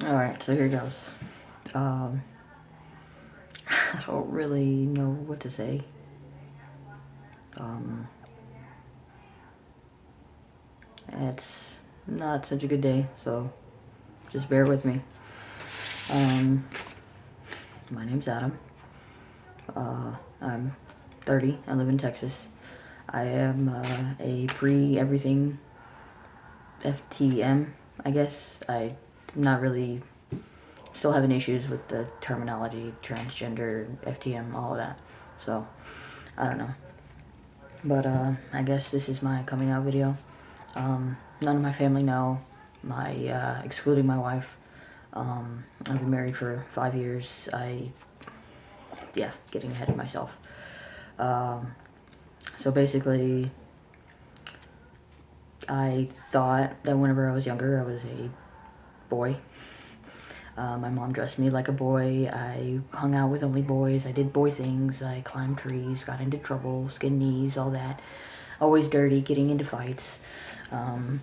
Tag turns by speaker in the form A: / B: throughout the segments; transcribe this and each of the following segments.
A: Alright, so here goes. I don't really know what to say. It's not such a good day, so just bear with me. My name's Adam. I'm 30. I live in Texas. I am a pre-everything FTM, I guess. I'm not really still having issues with the terminology, transgender, FTM, all of that. So, I don't know. But I guess this is my coming out video. None of my family know, excluding my wife. I've been married for 5 years. Getting ahead of myself. So basically, I thought that whenever I was younger, I was a boy. My mom dressed me like a boy. I hung out with only boys. I did boy things. I climbed trees, got into trouble, skinned knees, all that. Always dirty, getting into fights. One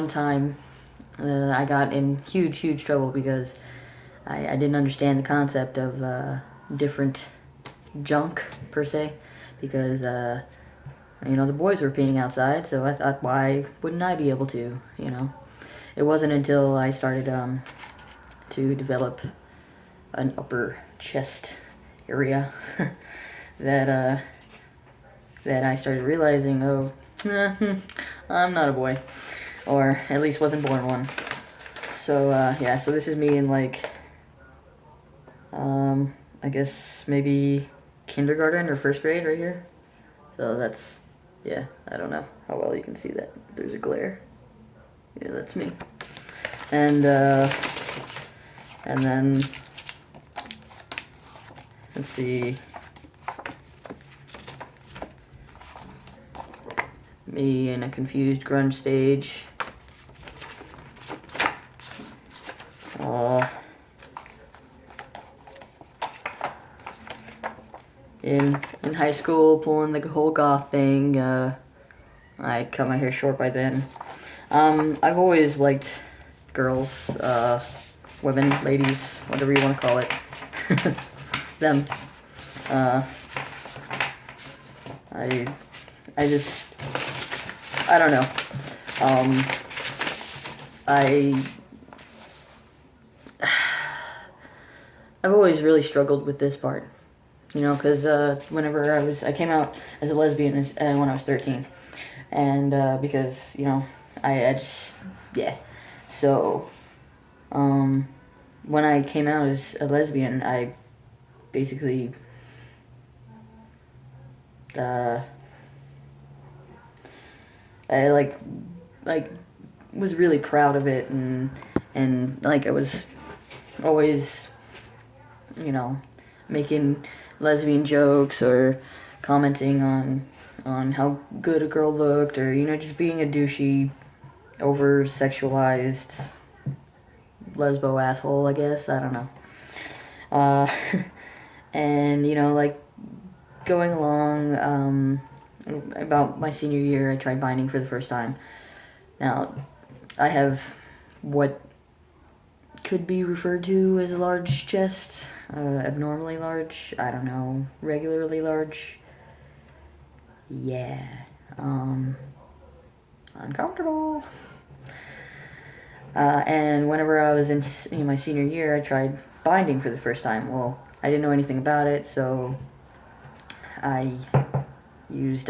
A: time I got in huge trouble because I didn't understand the concept of different junk, per se, because, the boys were painting outside, so I thought, why wouldn't I be able to, It wasn't until I started to develop an upper chest area that I started realizing, I'm not a boy, or at least wasn't born one. So so this is me in I guess maybe kindergarten or first grade right here. So that's, I don't know how well you can see that. There's a glare. Yeah, that's me. And then let's see. Me in a confused grunge stage. In high school, pulling the whole goth thing. I cut my hair short by then. I've always liked girls, women, ladies, whatever you want to call it. Them. I don't know. I've always really struggled with this part, because whenever I came out as a lesbian when I was 13, and because I just so when I came out as a lesbian, I basically I was really proud of it, and I was always making lesbian jokes or commenting on how good a girl looked, or just being a douchey, over sexualized lesbo asshole, I guess. I don't know. And going along, about my senior year, I tried binding for the first time. Now, I have what could be referred to as a large chest, abnormally large, I don't know, regularly large. Yeah, uncomfortable. And whenever I was in my senior year, I tried binding for the first time. Well, I didn't know anything about it, so I used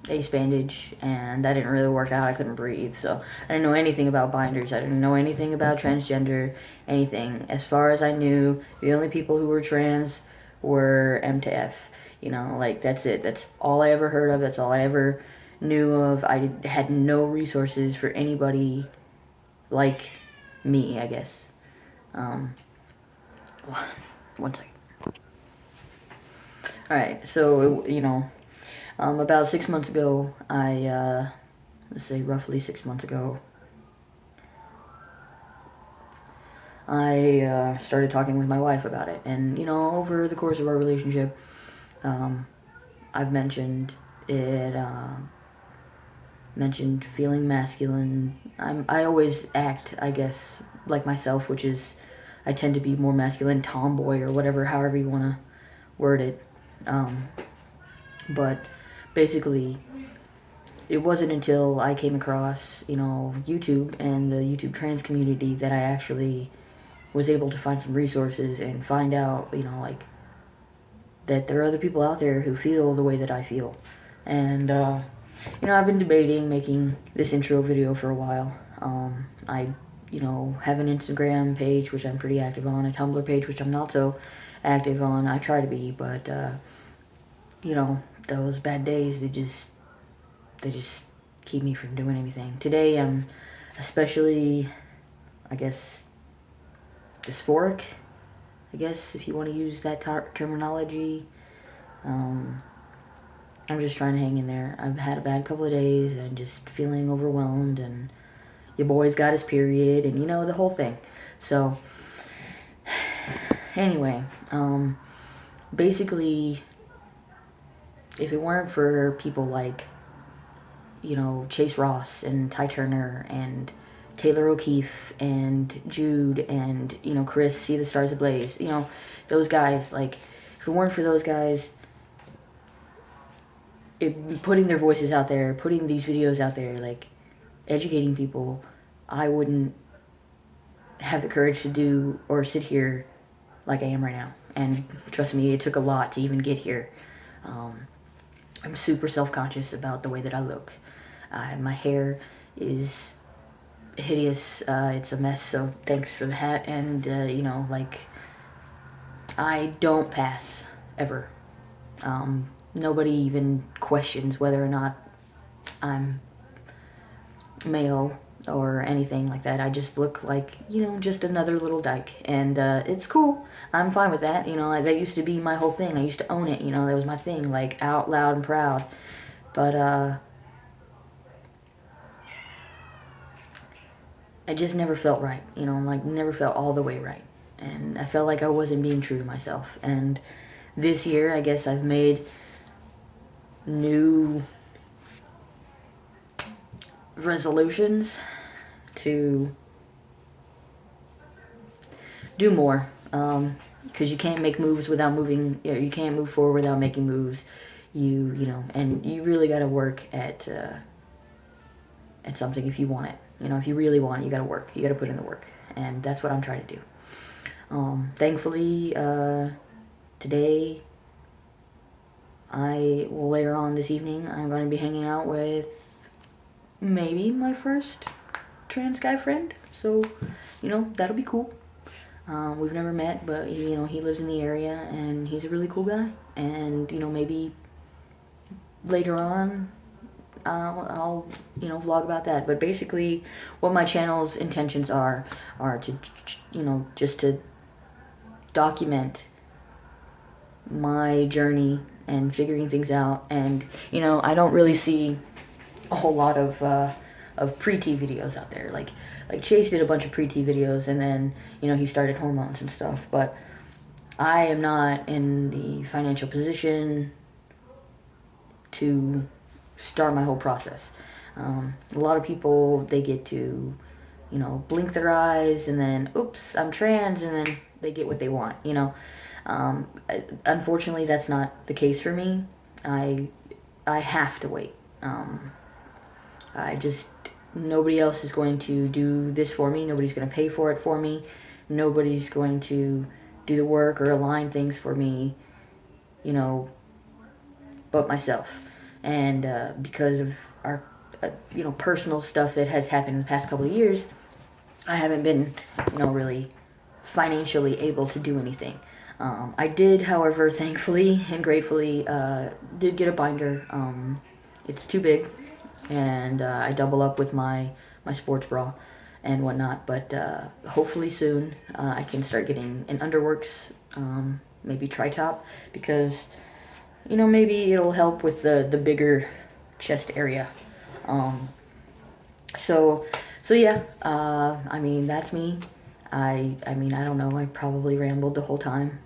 A: ace bandage, and that didn't really work out. I couldn't breathe, so I didn't know anything about binders. I didn't know anything about transgender, anything. As far as I knew, the only people who were trans were M to F. That's it. That's all I ever heard of. That's all I ever knew of. I had no resources for anybody like me, I guess. One second. Alright, so, about 6 months ago, let's say roughly 6 months ago, I started talking with my wife about it. And, over the course of our relationship, I've mentioned It mentioned feeling masculine. I always act, I guess, like myself, which is I tend to be more masculine, tomboy, or whatever, however you want to word it. But basically, it wasn't until I came across, YouTube and the YouTube trans community that I actually was able to find some resources and find out, like, that there are other people out there who feel the way that I feel. And, I've been debating making this intro video for a while. I, have an Instagram page, which I'm pretty active on, a Tumblr page, which I'm not so active on. I try to be, but, those bad days, they just keep me from doing anything. Today, I'm especially, I guess, dysphoric, I guess, if you want to use that terminology. I'm just trying to hang in there. I've had a bad couple of days and just feeling overwhelmed, and your boy's got his period, and the whole thing. So anyway, basically, if it weren't for people like Chase Ross and Ty Turner and Taylor O'Keefe and Jude and Chris, See the Stars Ablaze, those guys, like, if it weren't for those guys putting their voices out there, putting these videos out there, like, educating people, I wouldn't have the courage to do or sit here like I am right now. And trust me, it took a lot to even get here. I'm super self-conscious about the way that I look. My hair is hideous. It's a mess, so thanks for the hat. And, I don't pass, ever. Nobody even questions whether or not I'm male or anything like that. I just look like, just another little dyke. And it's cool. I'm fine with that. That used to be my whole thing. I used to own it. That was my thing, like, out loud and proud. But I just never felt right. Never felt all the way right. And I felt like I wasn't being true to myself. And this year, I guess I've made new resolutions to do more, because you can't make moves without moving. You can't move forward without making moves. And you really got to work at something if you want it. If you really want it, you got to work. You got to put in the work, and that's what I'm trying to do. Thankfully, today, later on this evening, I'm going to be hanging out with maybe my first trans guy friend. So, that'll be cool. We've never met, but he lives in the area, and he's a really cool guy. And, maybe later on, I'll vlog about that. But basically, what my channel's intentions are to, just to document my journey and figuring things out. And I don't really see a whole lot of pre-T videos out there. Like Chase did a bunch of pre-T videos, and then he started hormones and stuff. But I am not in the financial position to start my whole process. A lot of people, they get to blink their eyes, and then oops, I'm trans, and then they get what they want. Unfortunately, that's not the case for me. I have to wait. Nobody else is going to do this for me. Nobody's going to pay for it for me. Nobody's going to do the work or align things for me, but myself. And because of our, personal stuff that has happened in the past couple of years, I haven't been, really financially able to do anything. I did, however, thankfully and gratefully, did get a binder. It's too big, and I double up with my sports bra and whatnot. But hopefully soon I can start getting an underworks, maybe tri-top, because maybe it'll help with the bigger chest area. So yeah. That's me. I don't know. I probably rambled the whole time.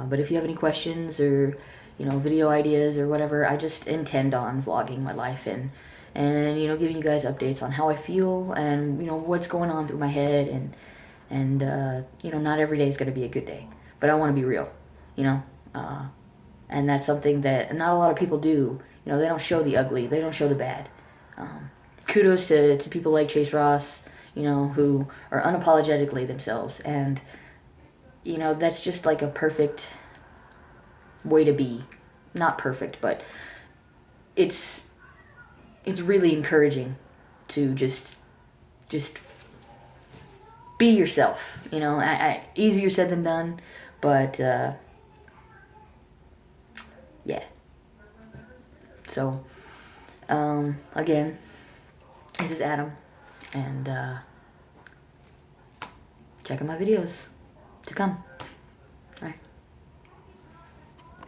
A: But if you have any questions or video ideas or whatever. I just intend on vlogging my life and giving you guys updates on how I feel and, what's going on through my head. And not every day is going to be a good day. But I want to be real, and that's something that not a lot of people do. They don't show the ugly. They don't show the bad. Kudos to people like Chase Ross, who are unapologetically themselves. And, that's just like a perfect way to be. Not perfect, but it's really encouraging to just be yourself. Easier said than done, but yeah. So, again, this is Adam, and check out my videos to come.